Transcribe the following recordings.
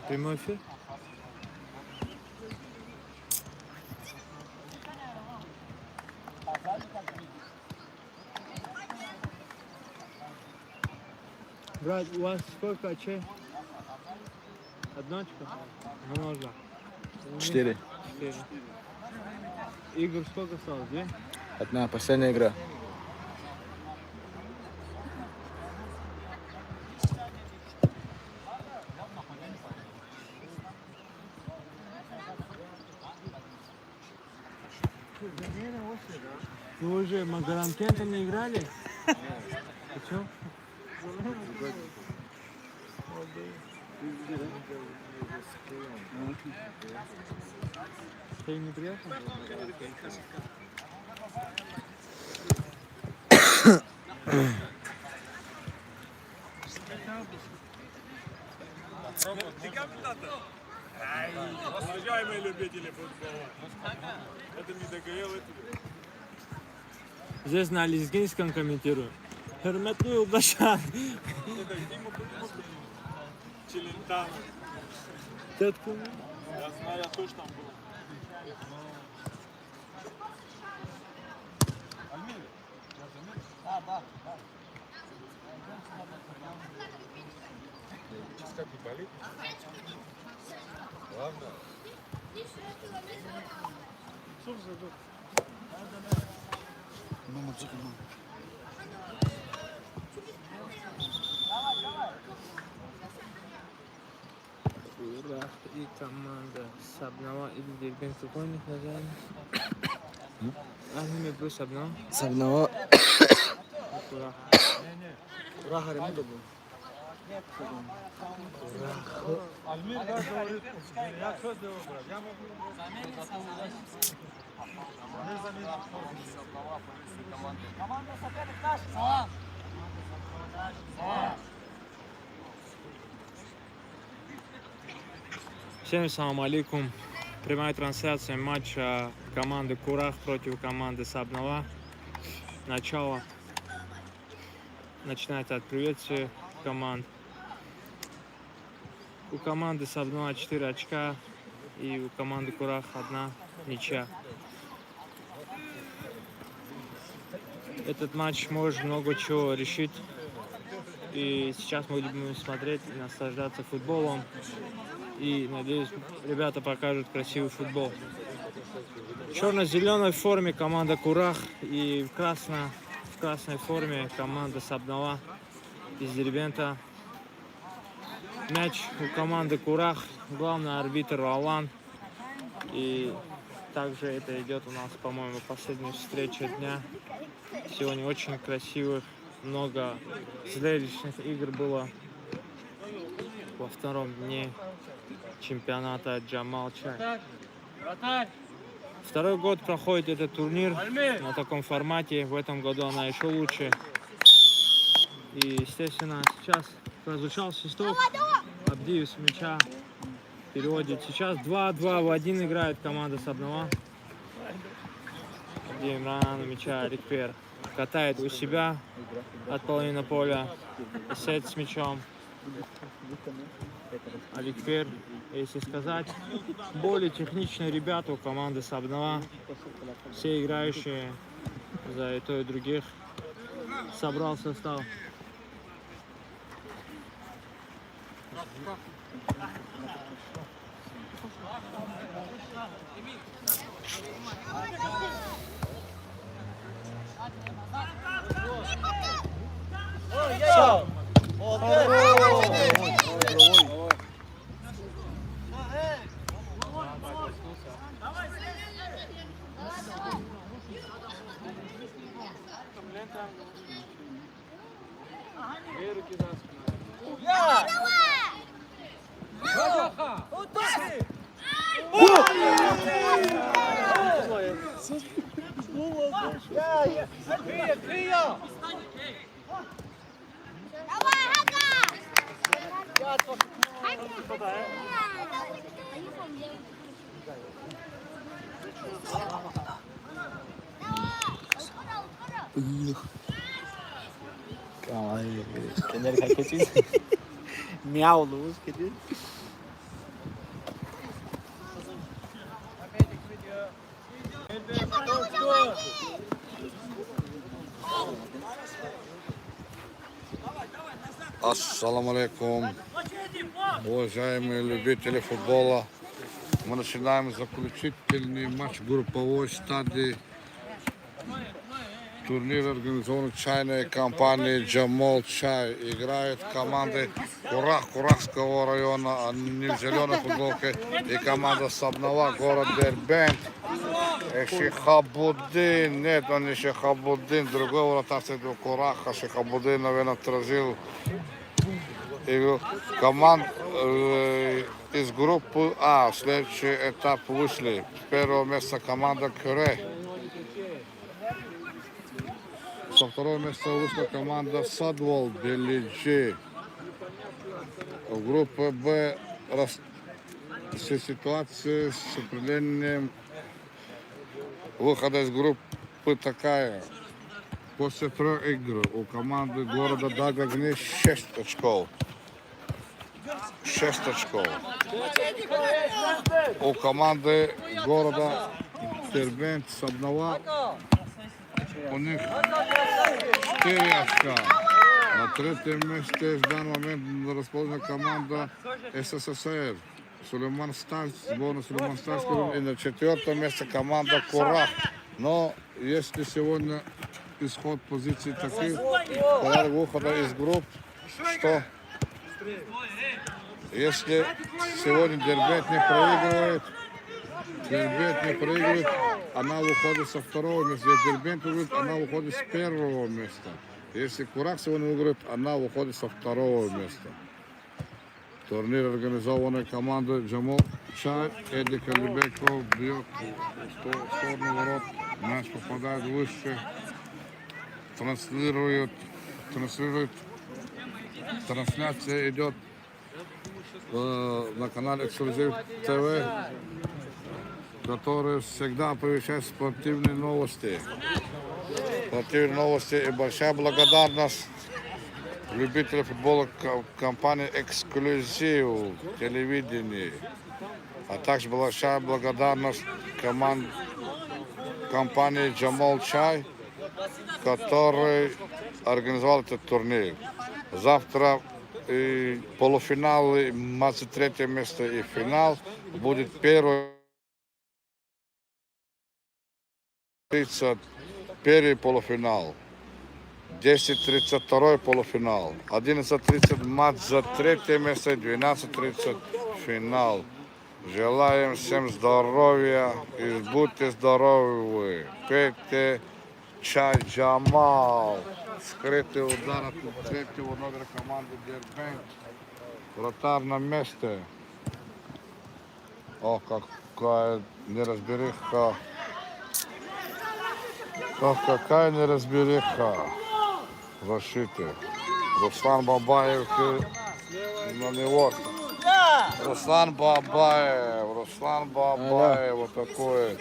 Прямой эфир? Брат, у вас сколько очей? Одно очко? Много. 4. 4. Игр сколько осталось? 2? Одна последняя игра. Вы уже Магарамкента не играли? Почему? Тебе не приятно? Уважаемые любители футбола, это не ДГЛ, это... Здесь на лезгинском комментирую. Hürmetli yoldaşlar. Челентано. Ты откуда? Я знаю, я тоже там был. Сейчас как не болит? Ладно. Что за год? Курах и команда Сабнова или Дербент. Какой у них название? Они плюс Сабнова? Сабнова. Курах. Курах Аремуда был. Альмир, да, говорит, я что делал, брат? Я могу... Команда соперник наш. Салам. Всем салам алейкум. Прямая трансляция матча команды Курах против команды Сабнова. Начало. Начинается от приветствия команд. У команды Сабнова 4 очка и у команды Курах 1 ничья. Этот матч может много чего решить. И сейчас мы будем смотреть и наслаждаться футболом. И, надеюсь, ребята покажут красивый футбол. В черно-зеленой форме команда Курах и в красной форме команда Сабнова из Дербента. Мяч у команды Курах. Главный арбитр Алан. И также это идет у нас, по-моему, последняя встреча дня. Сегодня очень красивых, много зрелищных игр было во втором дне чемпионата Джамал-Чай. Второй год проходит этот турнир на таком формате. В этом году она еще лучше. И, естественно, сейчас прозвучал свисток. Абдиев с мяча переводит. Сейчас 2-2 в 1 играет команда Сабнова. Абдиев на мяча Рикпер катает у себя от половины поля. Сет с мячом. Аликпер, если сказать, более техничные ребята у команды Сабнова. Все играющие за и то и других. Собрал состав. Мяу, луз, киди. Ассаламу алейкум, уважаемые любители футбола. Мы начинаем заключительный матч групповой стадии турнира, организованный чайной компанией Джамол Чай. Играют команды Курахского района, они в зеленой футболке, и команда Сабнова, город Дербент. Шихабуддин, нет, он не Шихабуддин, другой вратарь до Кураха, Шихабуддин, наверное, отразил игру. Команд из группы А в следующий этап вышли. С первого места команда Кюре. Со второго места вышла команда Садвол Белиджи. В группе Б ситуация с определением выхода из группы такая. После 3 игр у команды города Дагагни 6 очков. 6 очков. У команды города Дербент Сабнова у них 4 очка. На третьем месте в данный момент расположена команда СССР. Сулейман Сталь, сборная Сулейман Стальский. И на 4-том месте команда Курах. Но если сегодня исход позиции таких, порядок выхода из групп, что если сегодня Дербент не проигрывает, она выходит со второго места. Если Дербент выиграет, она выходит с первого места. Если Курах сегодня выиграет, она выходит со второго места. Турнир, организованный командой Джамол Чай. Эдди Калибеков бьет в сторону ворот. Мяч попадает выше. Транслирует. Трансляция идет на канале Эксклюзив ТВ, который всегда оповещает спортивные новости. И большая благодарность любителям футбола компании Эксклюзив телевидения. А также большая благодарность компании Джамол Чай, который организовал этот турнир. Завтра и полуфиналы, 23 место и финал. Будет первый полуфинал. 10:32 полуфинал. 11:30 матч за 3 место, 12:30 финал. Желаем всем здоровья и будьте здоровы. Пейте чай Джамал. Скрытый удар от 3-го номера команды Дербент. Вратарь на месте. О, какая неразбериха. Какая неразбериха в защите. Руслан Бабаев на него. Руслан Бабаев, вот такой.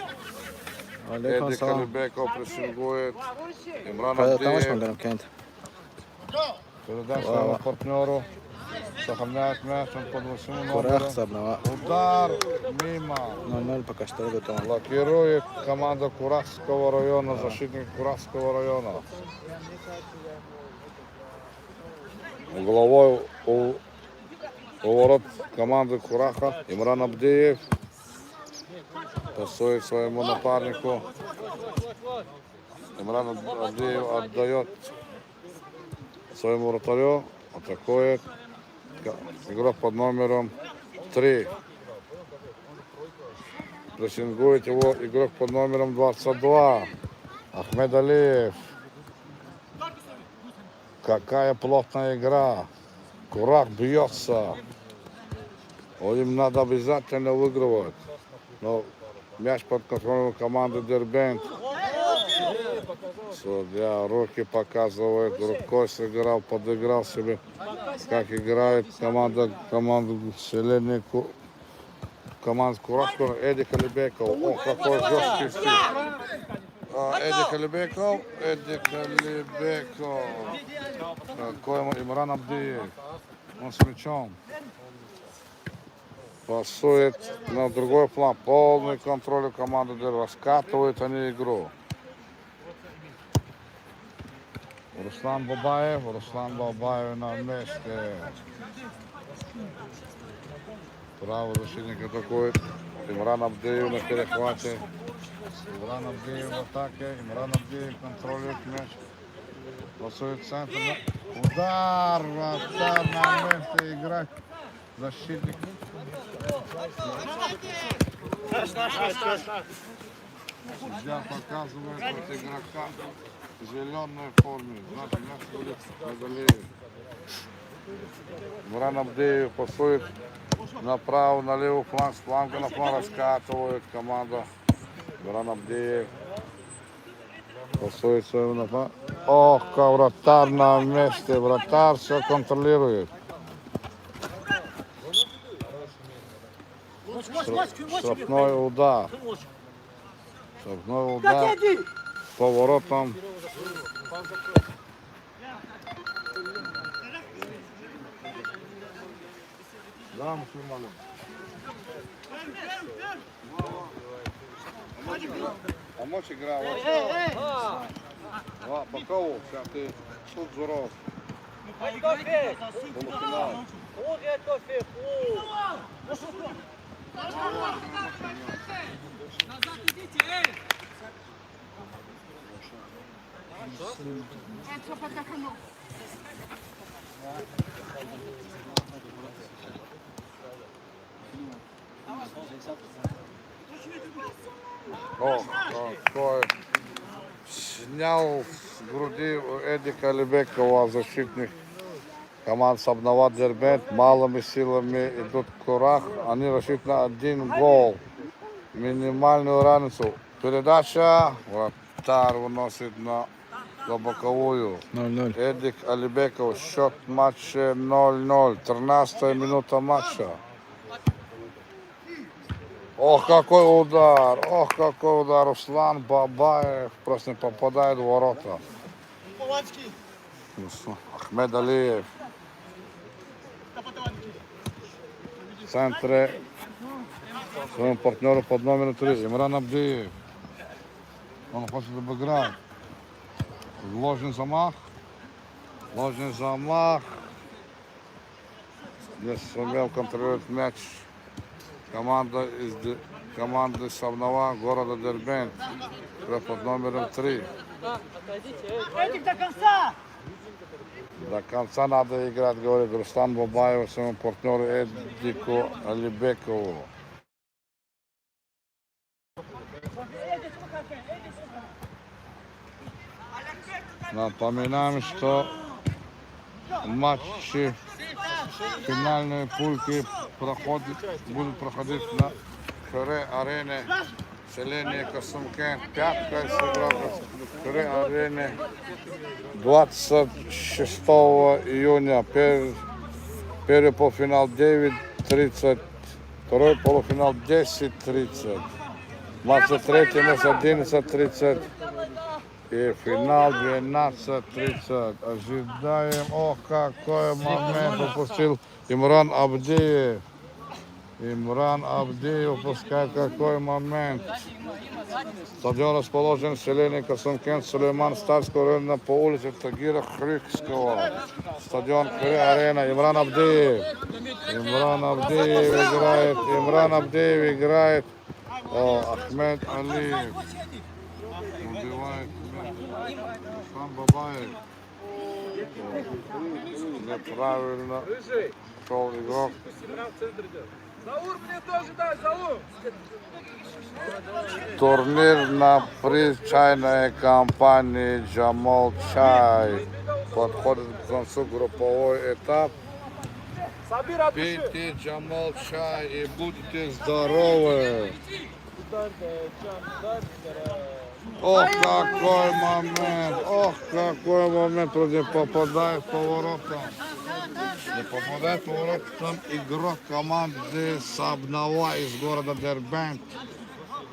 Эдди Калибеков прессингует. Имран Абдиев. Передача своему партнеру. Сохраняет мяч, он под 8 номером. Удар мимо. 0-0 пока что готово. Блокирует команда Курахского района, защитник Курахского района. Угловой у ворот команды Кураха Имран Абдиев. Пасует своему напарнику. Имран Абдиев отдает своему вратарю. Атакует игрок под номером 3. Прессингует его игрок под номером 22. Ахмед Алиев. Какая плотная игра. Курах бьется. Им надо обязательно выигрывать. Но мяч под контролем команды Дербент. Судья руки показывает, рукой сыграл, подыграл себе, как играет команда селения, команда Курахского. Эдди Калибеков. О, какой жесткий стиль. Эдди Калибеков. Какой Имран Абдиев. Он с мячом. Пасует на другой план. Полный контроль у команды. Раскатывают они игру. Руслан Бабаев на месте. Правый защитник атакует. Имран Абдеев на перехвате. Имран Абдеев в атаке. Имран Абдеев контролирует мяч. Пасует центр. Удар. Вратарь на месте играть. Защитник. Судья показывает от игрока в зеленой форме. Значит, мяч будет на голее. Имран Абдеев пасует направо, на левый фланг, с фланга на фланг раскатывает команда. Имран Абдеев пасует своего на фланг. Ох, как вратарь на месте. Вратарь все контролирует. Штрафной удар. Штрафной удар. Поворотом. Да, мусульмане. Помочь игра. По кого? Сейчас ты суд здоров. Полуфинал. Ох, какой снял с груди у Эдика Алибекова защитник команд Сабнова Дербент. Малыми силами идут в курах. Они рассчитывают на 1 гол. Минимальную разницу. Передача. Вратарь выносит на боковую. 0-0. Эдик Алибеков. Счет матча 0-0. 13-я минута матча. Ох, какой удар! Ох, какой удар! Руслан Бабаев просто не попадает в ворота. Ахмед Алиев. В центре своему партнеру под номером 3. Имран Абдиев. Он хочет обыграть. Ложный замах. Ложный замах. Не сумел контролировать мяч. Команда из команды Сабнова города Дербент под номером 3. Эдик, до конца! До конца надо играть, говорит Руслан Бабаев своему партнеру Эдику Алибекову. Напоминаем, что матчи финальные пульки будут проходить на Хре-арене селения Касымкент. Пятка сыграла в Хре-арене 26 июня. Первый полуфинал 9:30, второй полуфинал 10:30. 23 место 11:30 и финал 12:30. Ожидаем. Ох, какой момент упустил Имран Абдиев. Имран Абдиев упускает какой момент. Стадион расположен в селении Касымкент, Сулейман Старского района по улице Тагира Хрикского. Стадион Хре-арена. Имран Абдиев. Имран Абдиев играет. Имран Абдиев играет. О, Ахмед Алиев. Убивает Руслан Бабаев. Неправильно шел игрок. Турнир на приз чайной компании Джамал Чай подходит к концу групповой этап. Пейте Джамал Чай и будьте здоровы. Ох, какой момент! Ох, какой момент! Вроде попадает по воротам. Не попадает по воротам игрок команды Сабнова из города Дербент.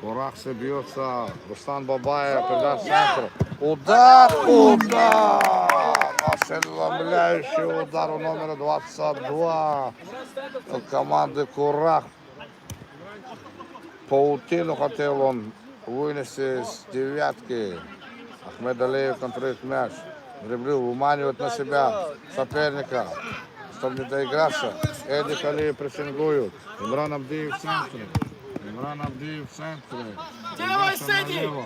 Курахсе бьется. Руслан Бабаев, передача центр. Удар! Удар! Ошеломляющий удар у номера 22 от команды Курах. Паутину хотел он вынести с девятки. Ахмед Алиев контролирует мяч. Дриблил, выманивает на себя соперника, чтобы не доиграться. Эдик Алиев прессингует. Имран Абдиев в центре. Имран Абдиев в центре. Налево.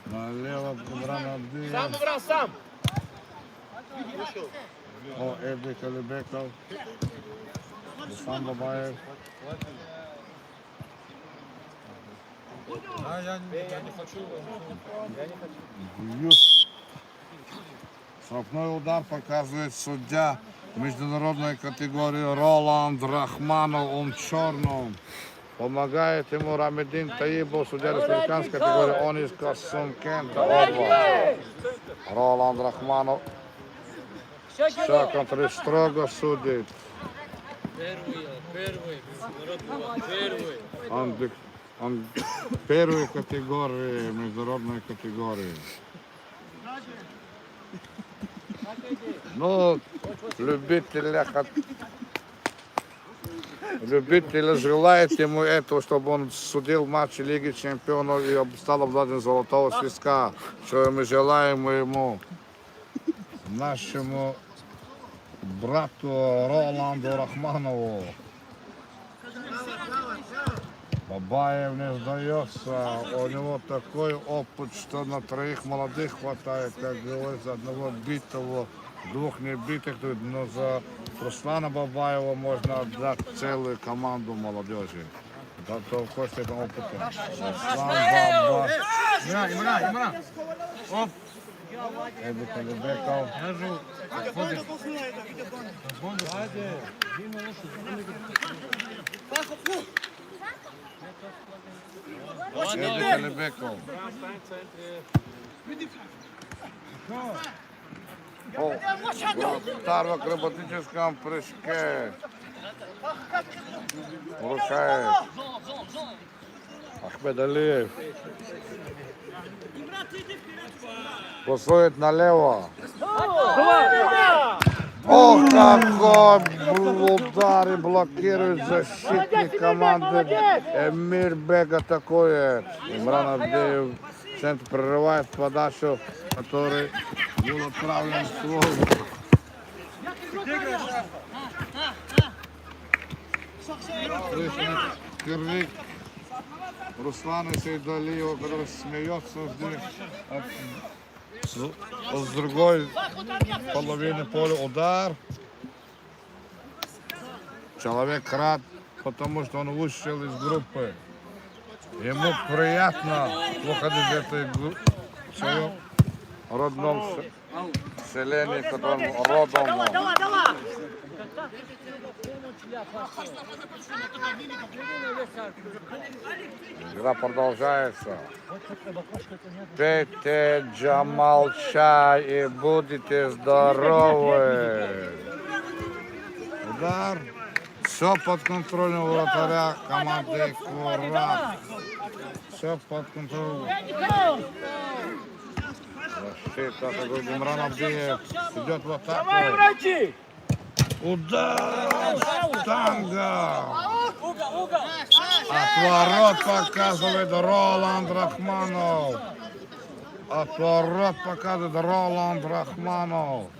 Налево Имран Абдиев. Сам, Имран, сам! О, Эдик Алибеков. Дусан Бабаев. Штрафной удар показывает судья международной категории Роланд Рахманов, он в черном. Помогает ему Рамедин Таибов, судья республиканской категории, он из Касумкента область. Роланд Рахманов. Все, который строго судит. Он первой категории, международной категории. Ну, любителя желает ему этого, чтобы он судил матчи Лиги Чемпионов и стал обладателем золотого свистка. Что мы желаем ему, нашему брату Роланду Рахманову. Бабаев не сдается, у него такой опыт, что на троих молодых хватает, как говорится, одного битого, двух небитых, но за Руслана Бабаева можно отдать целую команду молодежи. Готов к этому опыту. Руслан Бабаев. Имран. Оп. Эдик Алибеков. Эдик Алибеков. Вратарь в акробатическом прыжке. Урушает. Ахмед Алиев. Бросает налево. О, какой удар и блокирует защитник команды Эмир Бег атакует. Имран Абдиев в центр прерывает подачу, который был отправлен в свой. Крик Руслана Сейдалиева, который смеется с другой половины поля. Удар. Человек рад, потому что он вышел из группы. Ему приятно выходить из этой группы в своем родном селении, которым родом. Игра продолжается. Пейте Джамал чай и будете здоровы. Удар. Все под контролем вратаря команды Курах. Все под контролем. Защита, Имран Абдиев идет в атаку. Удар! Штанга! Отворот показывает Роланд Рахманов. Отворот показывает Роланд Рахманов.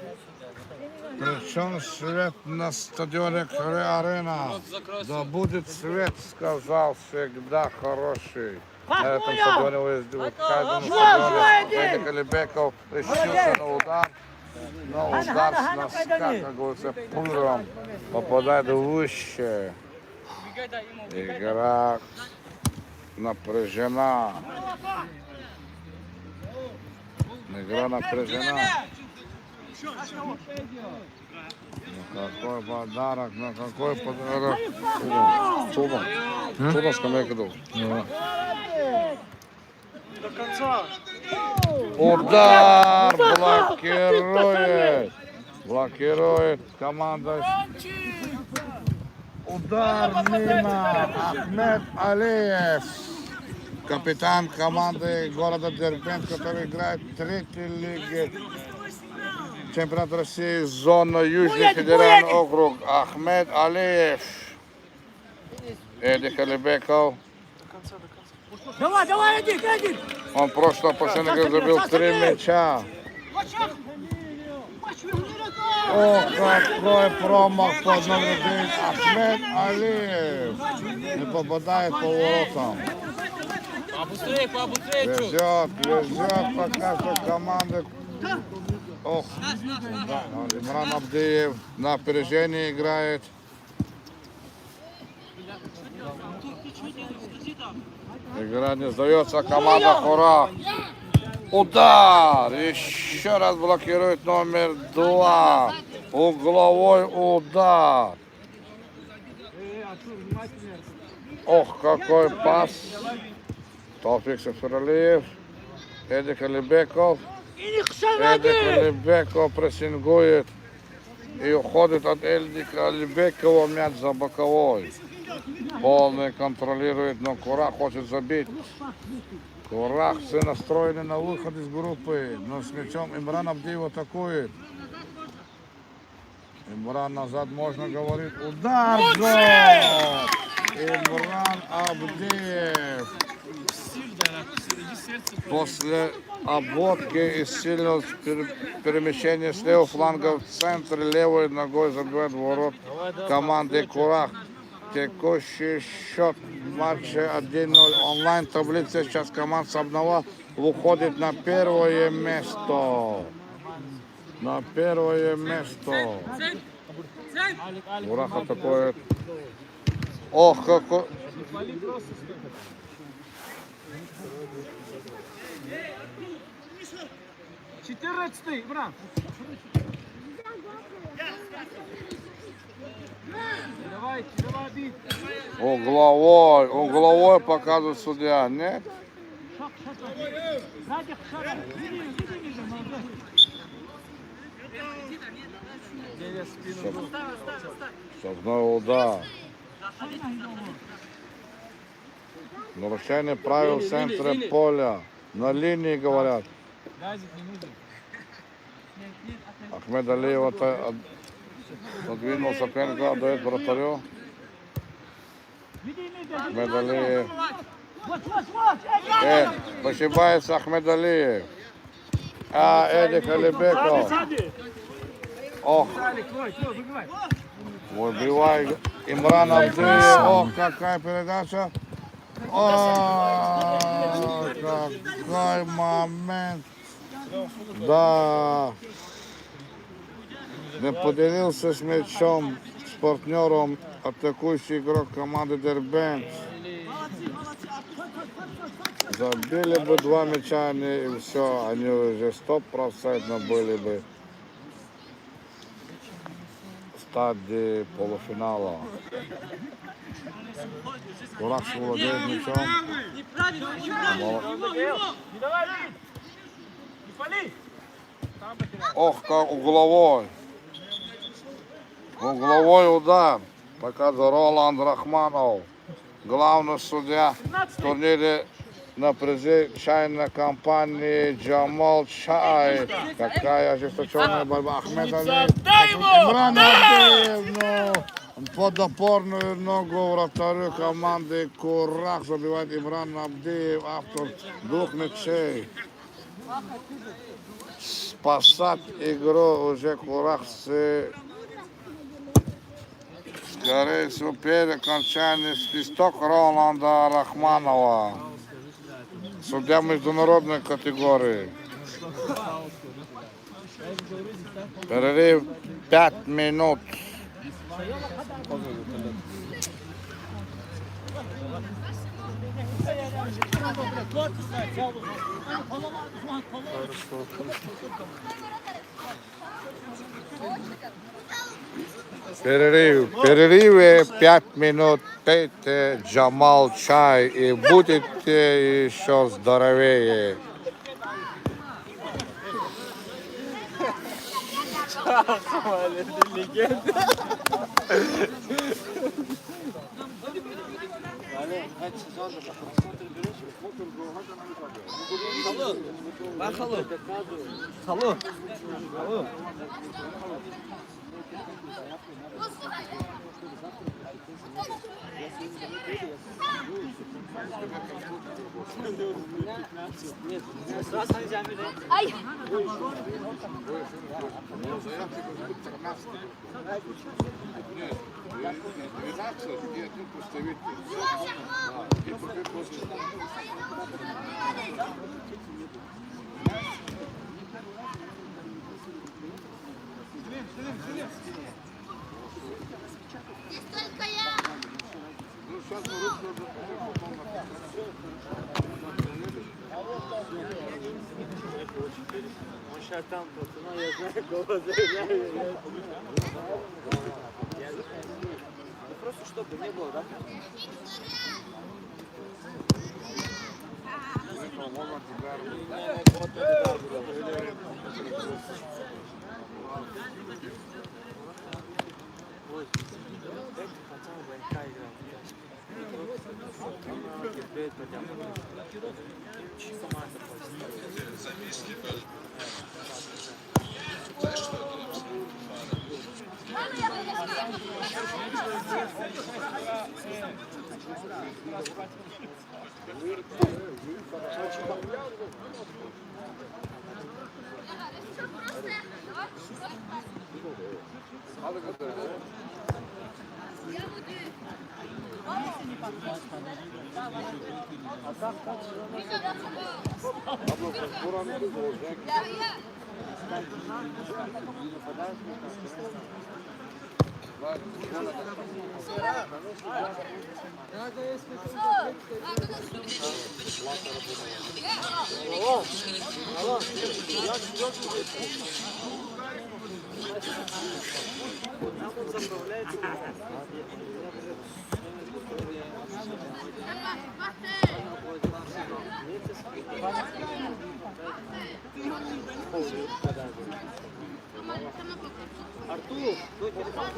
Причем свет на стадионе Крэ-Арена. Да будет свет, сказал, всегда хороший. На этом стадионе в каждом стадионе Эдик Алибеков решился на удар. Но удар с носка, как говорится, пулером попадает выше. Игра напряжена. Игра напряжена. Какой подарок, на какой подарок. Туда скамейка дал. До конца. Удар блокирует команда. Удар мимо. Ахмед Алиев, капитан команды города Дербент, который играет в третьей лиге чемпионат России, зона Южный федеральный округ. Ахмед Алиев. Эдик Алибеков. Давай, давай, Эдик! Он в прошлом последний забил 3 мяча. О, какой промах под номер 9. Ахмед Алиев. Не попадает по воротам. Везет пока что команда. Ох, да, Имран Абдиев на опережении играет. Игра не сдается, команда Хурак. Удар! Еще раз блокирует номер 2. Угловой удар. Ох, какой пас. Товфик Сафиралиев. Эдик Алибеков. Эдик Алибеков прессингует. И уходит от Эдика Алибекова мяч за боковой. Полный контролирует, но Курах хочет забить. Курах все настроены на выход из группы, но с мячом Имран Абдиев атакует. Имран назад, можно говорить. Удар! Гол! Имран Абдиев. После обводки и сильного перемещения с левого фланга в центр левой ногой забивает в ворот команды Курах. Текущий счет матча 1-0. Онлайн таблица сейчас команда Сабнова выходит на первое место. На первое место. Курах атакует. Ох, какой... Угловой показывает судья, нет? Шагной удар. Нарушение правил в центре поля. На линии говорят. Ахмед Алиев отодвинул соперника, отдает вратарю. Ахмед Алиев. Ошибается Ахмед Алиев. А Эдик Алибеков. Ох. Выбивает Имран Абдиев. Ох, какая передача. О, какой момент. Да. Не поделился с мячом с партнером атакующий игрок команды Дербент. Забили бы 2 мяча, и все, они уже 100% были бы в стадии полуфинала. Курах владеет мячом. Ох, как угловой. Угловой удар. Показывает Роланд Рахманов. Главный судья в турнире на призе чайной компании Джамал Чай. Какая ожесточенная борьба. Ахмед Алиев. Имран Абдиев. Под опорную ногу вратарю команды Курах забивает Имран Абдиев, автор 2 мячей. Спасать игру уже Курах скорее всего перед окончанием свисток Роланда Рахманова. Судья международной категории. Перерыв 5 минут. Перерыве 5 минут. Пейте Джамал Чай и будете еще здоровее. Ай! Нет, 12 и один представитель. И теперь после... Только я! Ну, сейчас мы русского потом Он сейчас там, пацаны, я знаю, голос заявляю. Просто чтобы не было, да? Ой, эти пацаны ВНК играют. Команда Артур, твой телефон.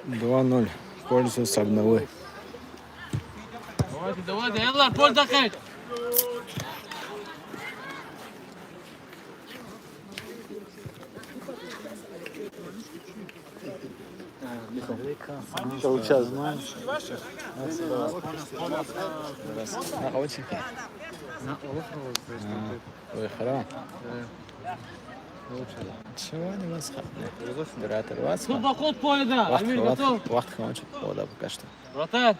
Два-ноль в пользу Сабновой. Давай, يلا البول دخل. Ты сейчас знаешь? На очень. Ой, хорошо. Чего не восхотно? Оператор вас. Тут ход поеда. Амир готов. Вахт хочет хода пока что. Братан.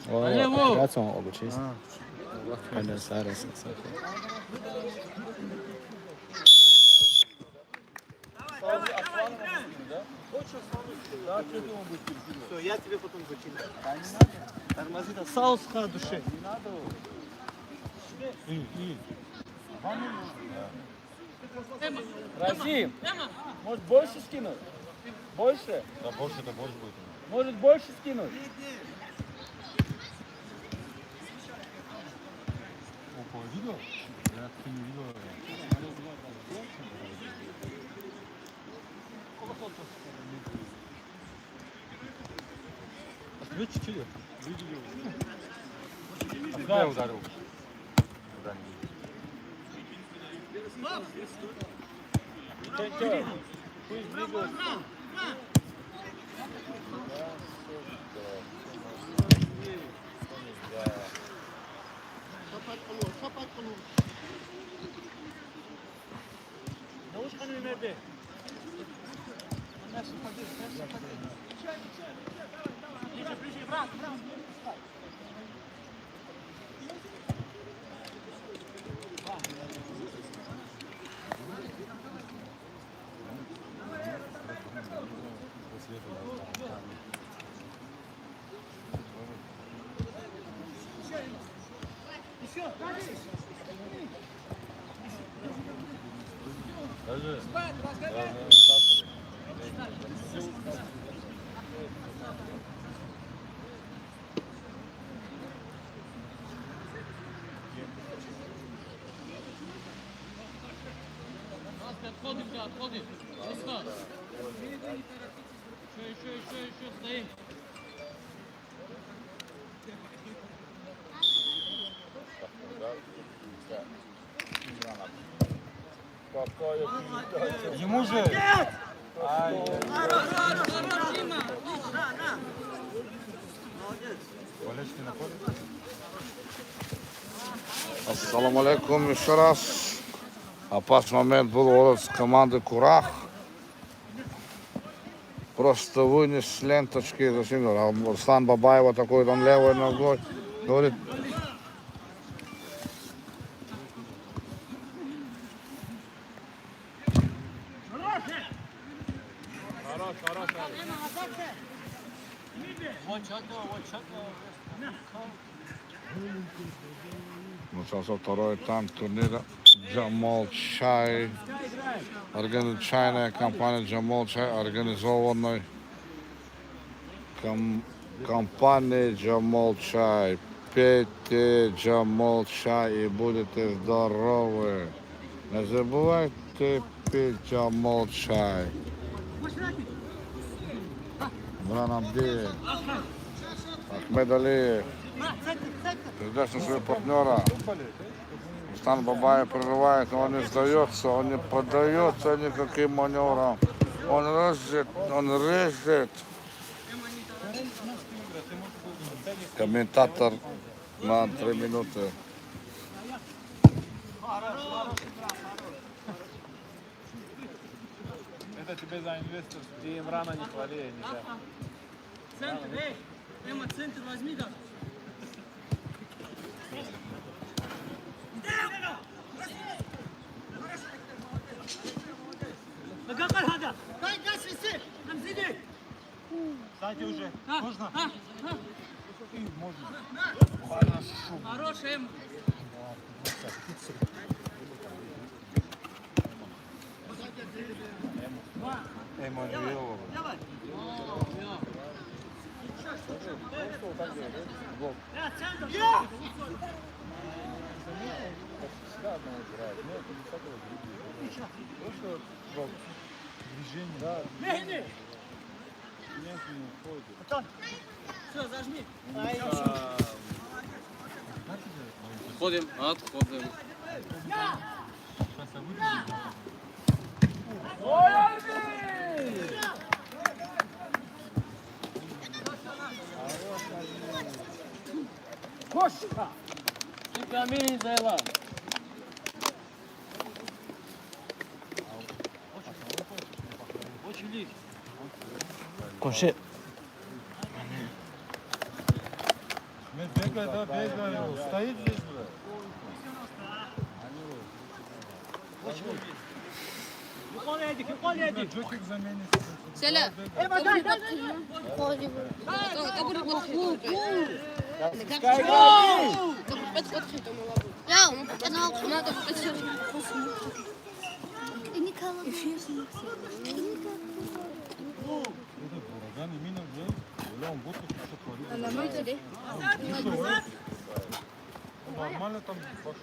Операцию он обучился. Конденсария. Все, я тебе потом закину. Тормози на Соус на душе. Разим, может больше скинуть? Больше? Да больше это больше будет. Может больше скинуть? Опа, видел? Я ты не видел. Вы чуть-чуть. Видели? Я ударил. Пусть двигается. Наушканы Ömer Ему же. Ассаламу алейкум еще раз. Опасный момент был от команды Курах. Просто вынес ленточки. Зачем? Руслан Бабаева такой там левой ногой. Говорит, начался второй этап турнира. Джамал Чай. Чайная компания Джамал Чай, организованной компанией Джамал Чай. Пейте Джамал Чай и будете здоровы. Не забывайте пить Джамал Чай. Бранамди. Ахмед Алиев. Передач на своего партнера. Рустам Бабаев прерывает, но он не сдается, он не поддается никаким маневрам. Он режет. Комментатор на 3 минуты. Это тебе за инвестор. Ты им рано не хвали, нельзя. Центр, эй! Эма, центр возьми, да. Дай газ, виси! Нам сиди! Кстати, уже. Можно? Хорош, Эма! Эммануилова. Давай! Мехди! Все, зажми! Отходим, отходим. Кошка! Камень зайла. Конше. Бегай, да, бегай. Стоит здесь, бля. Yukarı yedik, yukarı yedik. Джокик заменит. Selam. Ya, надо Ураган именно, бля, он вот что творит. Нормально там пошло.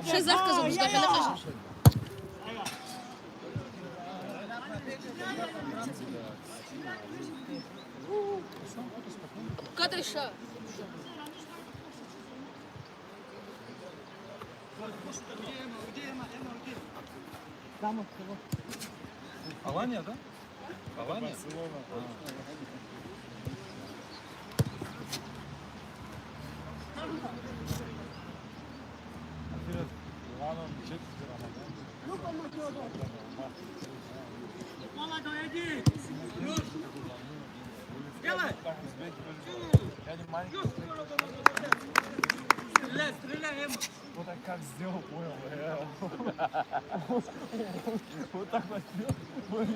Ще завтра запускати не кажеш. Катриша. Алания, да? Алания? Молодой, иди. Делай. Я не маленький. Стреляй, стреляй, Эма. Вот так как сделал, понял. Вот так вот сделал.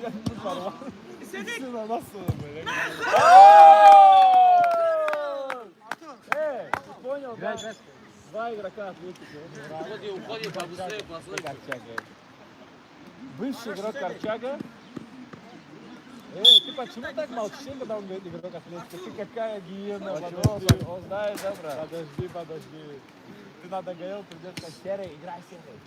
Я не порвал. Все на нас, бля. Понял, да? Два игрока отвлекли. Уходи, побыстрее, послушай. Бывший игрок Корчага. Ты почему так молчишь, когда он говорит игрок Атлетика? Ты какая гиена? Подожди. Он знает, да, брат? Подожди. Ты надоел, придется серый, играй серый.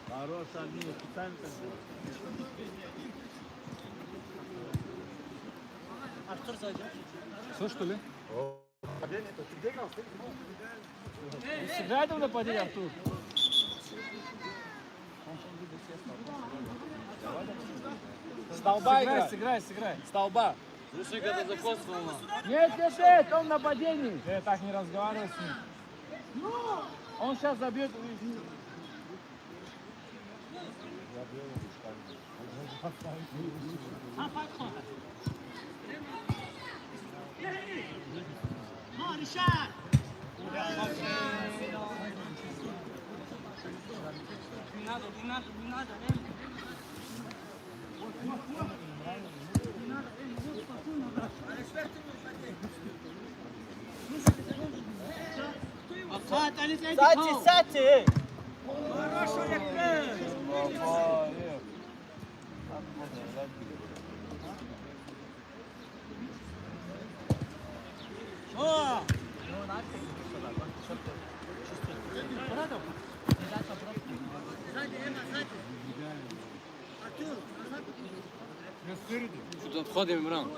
Хорош, Амир, специально так делал. Артур зайдет. Все, что ли? Сыграй там нападение, Артур. Столба играй. Сыграй. Столба. Слушай, когда закосывал. Нет, он в нападении. Я так не разговаривал с ним. Он сейчас забьет. Ришат! Не надо. Сати! Хорошо, Сюда входим, Имран.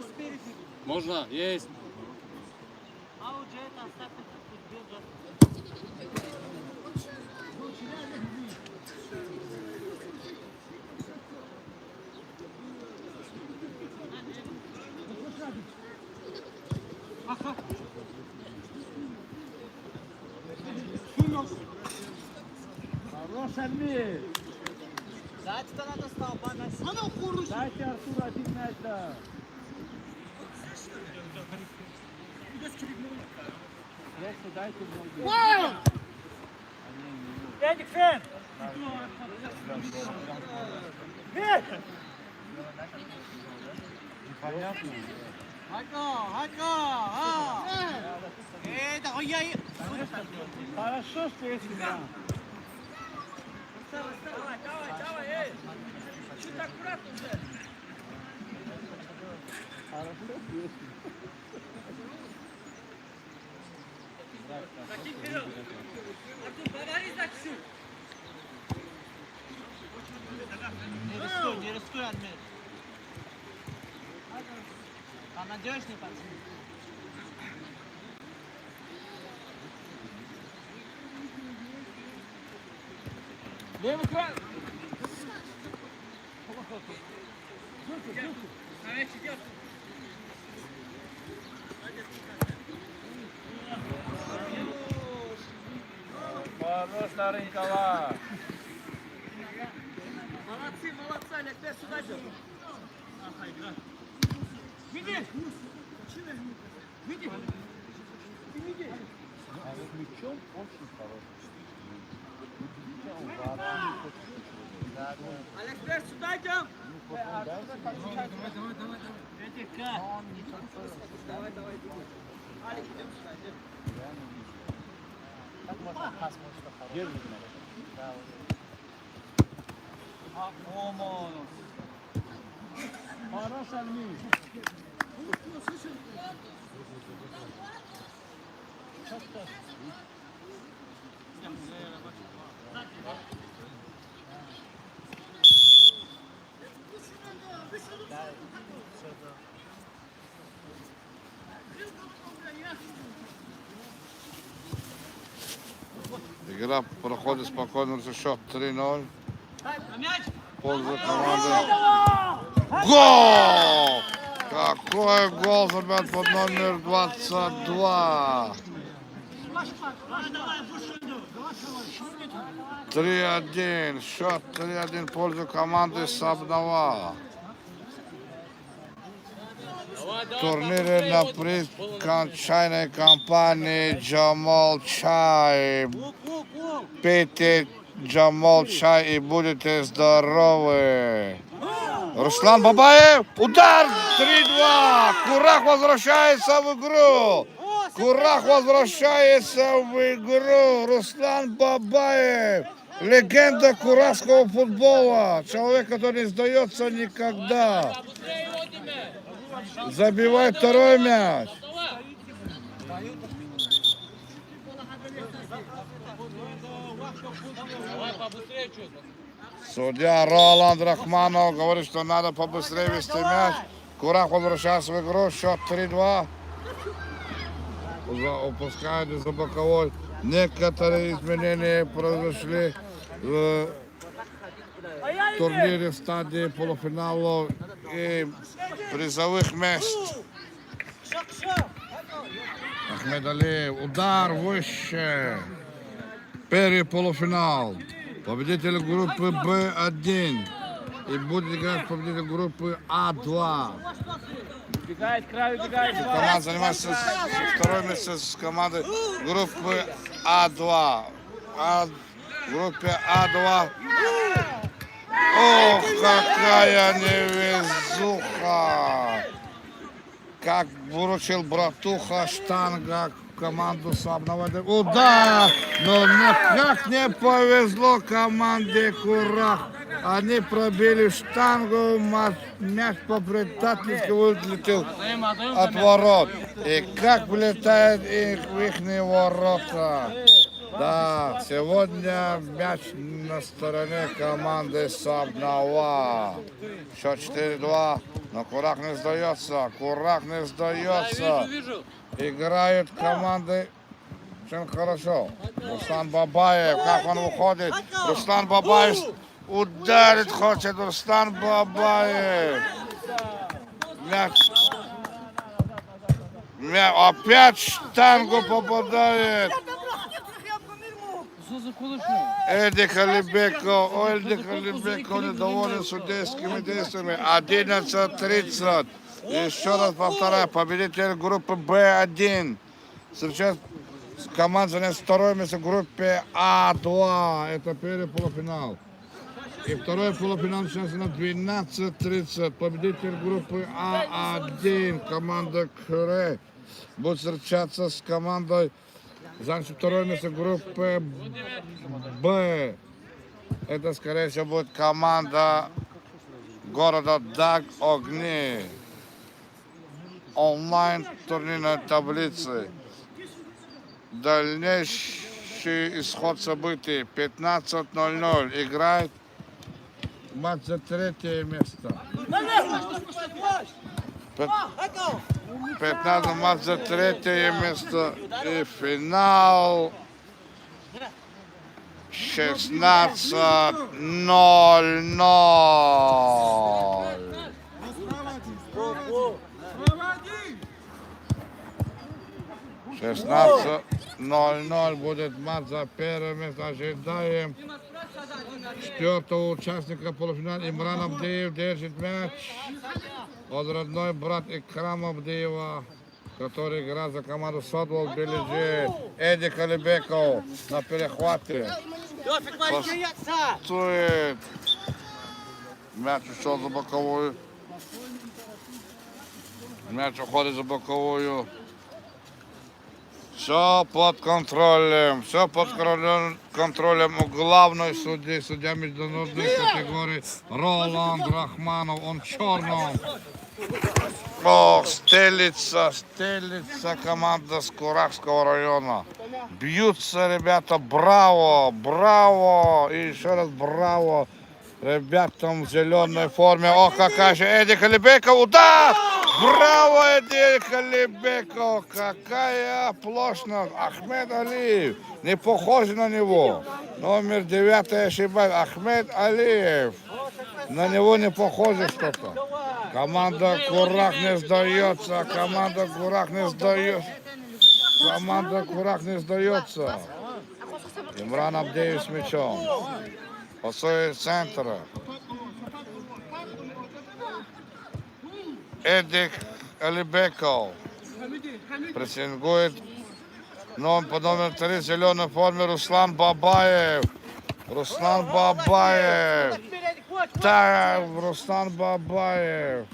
Можно? Есть. Хорош, Амир. Дайте-то надо столба на Дайте Артуру один мяч, да. Просто дайте ему. Эдик, Фен! Непонятно. Хорошо, что есть игра. Давай, чуть аккуратно уже. Хорошо, что есть. Кати вперед. Артур, говори за чуть. Не рискуй, Армин. Понадежнее, пацаны. Левый край. Хорош, старый Николай. Молодцы, Олег, ты сюда идешь. Видишь? Видишь? Ты видишь? А вот мячом очень хороший. Алекс, сюда идем. Давай. Эдик, как? Давай. Алекс, идем сюда, идем. Держит Омон. Хорош, Амир. Игра проходит спокойно за счет 3-0. Мяч! Пользу команды. Гол! Какой гол забит под номер 22. 3-1. Счет 3-1 в пользу команды Сабнова. В турнире на предкончайной кампании Джамал Чай. Пейте Джамал Чай и будете здоровы. Руслан Бабаев. Удар 3-2. Курах возвращается в игру. Курах возвращается в игру. Руслан Бабаев. Легенда курахского футбола. Человек, который не сдается никогда. Забивает второй мяч. Давай побыстрее что-то. Судья Роланд Рахманов говорит, что надо побыстрее вести мяч. Курах возвращается в игру. Счет 3-2. Упускает из-за боковой. Некоторые изменения произошли в турнире в стадии полуфиналов и призовых мест. Ахмед Алиев. Удар выше. Первый полуфинал. Победитель группы Б1. И будет играть победитель группы А2. Бегает к краю, бегает. Команда занимается второй место с командой группы А2. В группе А2. Ох, какая невезуха! Как выручил братуха штанга команду Сабнова. Удар! Но никак не повезло команде Курах. Они пробили штангу, мяч по-предательски вылетел от ворот. И как влетает в их ворота. Да, сегодня мяч на стороне команды Сабнова. Счет 4-2. Но Курах не сдается. Курах не сдается. Вижу. Играют команды очень хорошо. Руслан Бабаев, как он выходит. Руслан Бабаев ударить хочет. Руслан Бабаев. Мяч. Опять штангу попадает. Что за кулачный? Эдик Алибеков недоволен судейскими действиями. 11:30. Еще раз повторяю, победитель группы Б1. Сейчас команда заняла второе место в группе А2. Это первый полуфинал. И второй полуфинал сейчас на 12:30. Победитель группы А1, команда Кюре, будет встречаться с командой, заняв второе место в группе Б. Это, скорее всего, будет команда города Даг-Огни. Онлайн турнирной таблицы. Дальнейший исход событий. 15:00 играет матч за третье место. 15 матч за третье место и финал 16:00. 16:00 будет матч за первое место. Ожидаем четвертого участника полуфинала. Имран Абдиев держит мяч. Он родной брат Икрама Абдиева, который играет за команду Садвал Белиджи. Эдик Алибеков на перехвате. Пасует. Мяч ушел за боковую. Мяч уходит за боковую. Все под контролем. Все под контролем у главной судьи, судья международной категории Роланд Рахманов. Он в черном. Ох, стелится команда с Курахского района. Бьются ребята, браво, браво. И еще раз браво ребятам в зеленой форме. Ох, какая же Эдик Алибеков, удар! Браво, Эдик Алибеков, какая оплошность. Ахмед Алиев, не похож на него. Номер 9 ошибаюсь. Ахмед Алиев, на него не похоже что-то. Команда Курах не сдается, команда Курах не сдается. Команда Курах не сдается. Имран Абдиев с мячом. Посои центра. Эдик Алибеков прессингует по номер 3 в зеленой форме Руслан Бабаев. Руслан Бабаев. Так, Руслан Бабаев.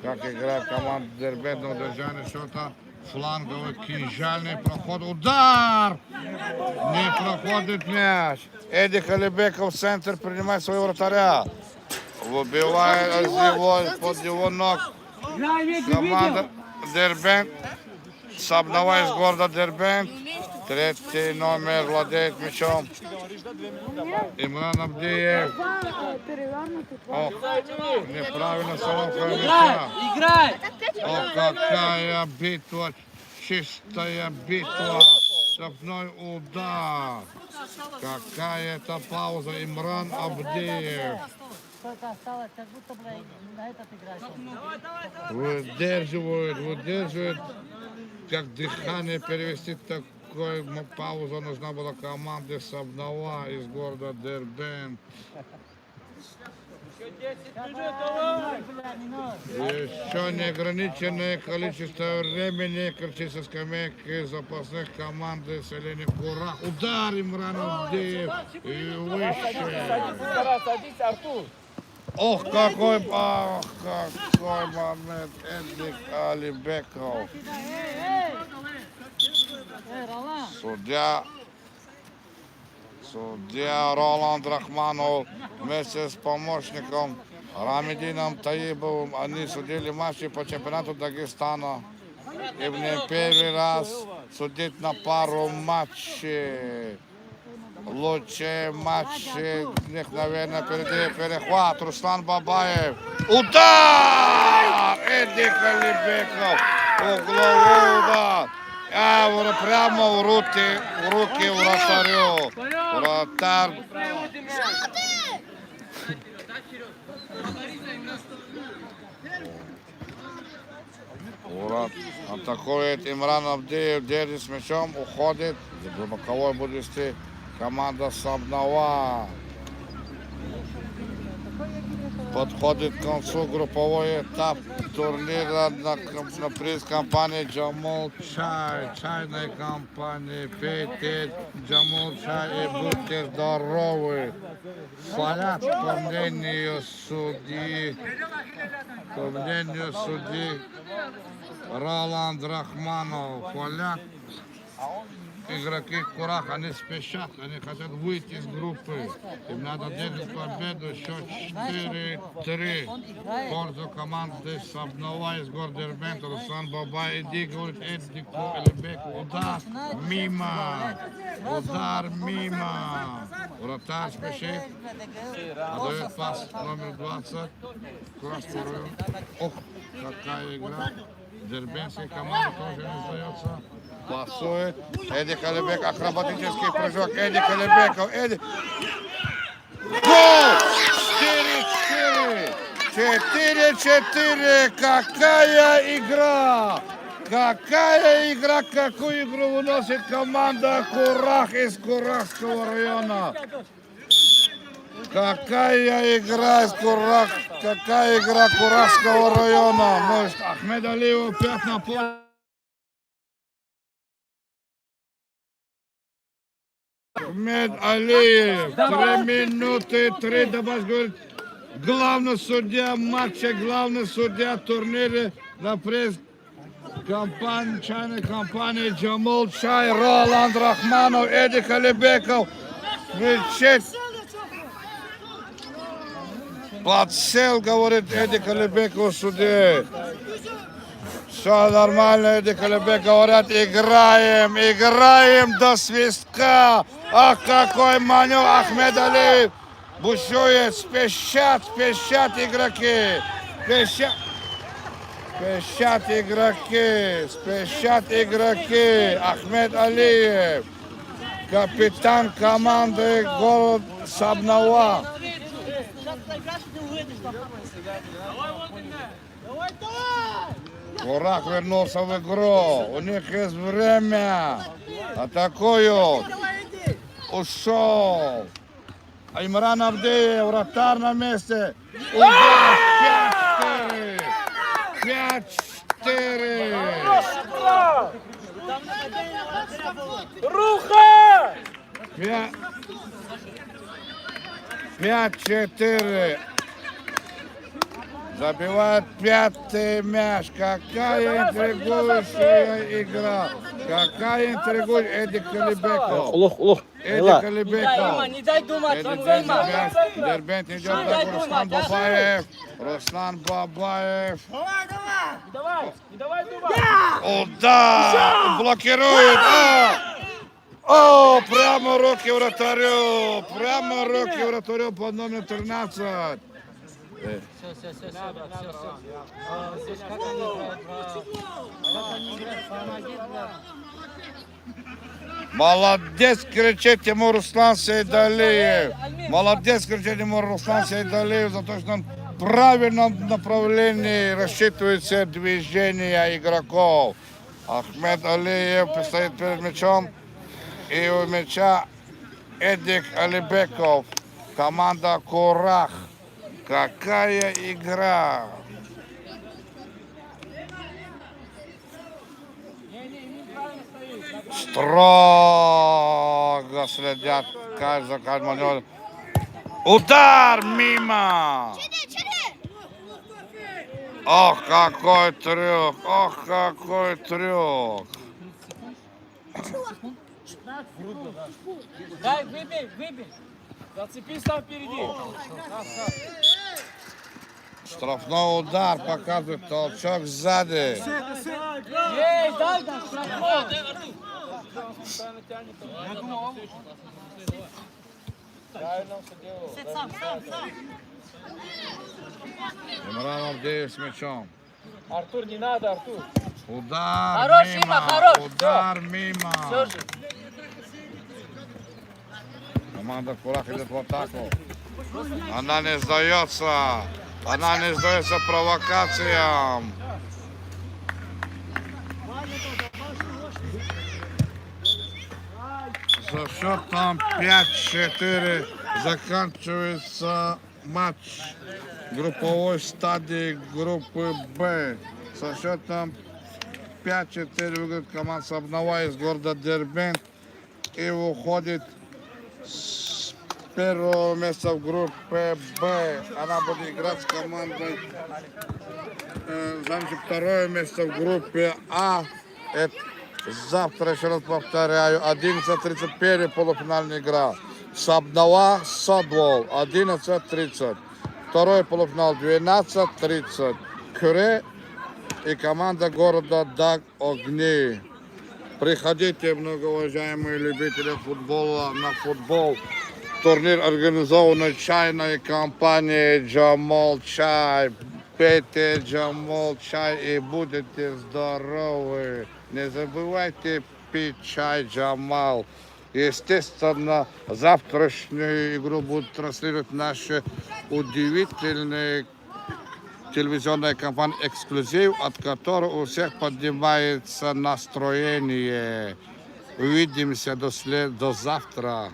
Как играет команда Дербент на удержание счета Фланговый кинжальный проход. Удар! Не проходит мяч. Эдик Алибеков в центр принимает своего вратаря. Выбивает под его ног. Команда Дербент. Сабнова из города Дербент. Третий номер владеет мячом. Имран Абдиев. Ох, неправильно соломка мяча. Играй! Ох, какая битва, чистая битва. Штрафной удар. Какая это пауза. Имран Абдиев. Сколько осталось, как будто бы на этот играешь. Выдерживает. Как дыхание перевести такой паузу нужна была команде Сабнова из города Дербент. Еще неограниченное количество времени кричится скамейки запасных команды Селени Курах. Удар Имран Абдиев и выше. Садись, Артур. Ох, какой момент. Эдик Алибеков. Судья Роланд Рахманов вместе с помощником Рамидином Таибовым, они судили матчи по чемпионату Дагестана. И мне первый раз судить на пару матчей. Лучшие матчи, у них, наверное, впереди перехват. Руслан Бабаев. Удар! Эдик Алибеков. Угловой удар. Прямо в руки вратарю. Вратарь. Атакует Имран Абдиев, держит с мячом, уходит. За боковой будет вести команда Сабнова. Подходит к концу групповой этап турнира на приз компании Джамул Чай, чайной компании. Пейте Джамул Чай и будьте здоровы. Фалят, по мнению судьи Роланд Рахманов, фалят. Игроки Курах, они спешат, они хотят выйти из группы. Им надо держать победу, счет 4-3. В пользу команды Сабнова из города Дербент. Руслан Бабай, иди, говорит Эдику Алибеку. Удар мимо. Вратарь спешит. Отдает пас номер 20. Курахский район. Ох, какая игра. Дербентская команда тоже не сдается. Пасует. Эдик Алибек, акробатический прыжок. Эдик Алибеков. Гол! 4-4. 4-4. Какая игра! Какую игру выносит команда Курах из Курахского района? Какая игра Курахского района? Ахмед Алиев опять на поле. Ахмед Алиев, 3 минуты, 3 добавки, говорит, главный судья матча, главный судья турнира на приз чайной компании Джамул Чай, Роланд Рахманов, Эдик Алибеков. Подсел, говорит Эдик Алибеков, судья. Все нормально, Эдик Алибек, говорят, играем до свистка. Ах, какой маневр, Ахмед Алиев бушует, спешат игроки. Спешат игроки. Ахмед Алиев, капитан команды город Сабнова. Курах вернулся в игру. У них есть время. Атакуют. Ушел. Имран Абдиев, вратарь на месте. Удар 5-4. Руха! 5-4. Забивает пятый мяч. Какая интригующая игра. Какая интригующая. Эдик Калибеков. Улух. Эдик Калибеков. Не дай думать, Эдик мяч. Дербент идет на Руслан Бабаев. Руслан Бабаев. Не давай думать. Удар! Блокирует! О, прямо руки вратарю! Прямо руки вратарю под номер 13. Все, брат, все. Здесь как они играют, брат? Как они играют, помоги, брат. Молодец, кричит ему Руслан Сейдалиев. Молодец, кричит ему Руслан Сейдалиев за то, что он в правильном направлении рассчитывает все движения игроков. Ахмед Алиев стоит перед мячом. И у мяча Эдик Алибеков. Команда Курах. Какая игра! Строго следят за каждым маневром. Удар мимо! Ох, какой трюк! Ох, какой трюк! Дай, выбей. Зацепись там впереди. Штрафной удар показывает толчок сзади. Ей, дай, штрафной. Имранов Деев с мячом. Артур, не надо, Артур. Удар Хорош, мимо. Има, хорош. Удар мимо. Все же. Команда Курах идет в атаку. Она не сдается. Она не сдается провокациям. Со счетом 5-4 заканчивается матч групповой стадии группы Б. Со счетом 5-4 выиграет команда Сабнова из города Дербент и выходит с первого места в группе Б. Она будет играть с командой, занимает второе место в группе А. Это завтра, еще раз повторяю, 11:31 полуфинальная игра. Сабнова, Садвол, 11:30. Второй полуфинал, 12:30. Кюре и команда города Даг Огни. Приходите, многоуважаемые любители футбола, на футбол. Турнир организован чайной компанией Джамал Чай. Пейте Джамал Чай и будете здоровы. Не забывайте пить чай Джамал. Естественно, завтрашнюю игру будут транслировать наши удивительные телевизионная компания «Эксклюзив», от которой у всех поднимается настроение. Увидимся до завтра.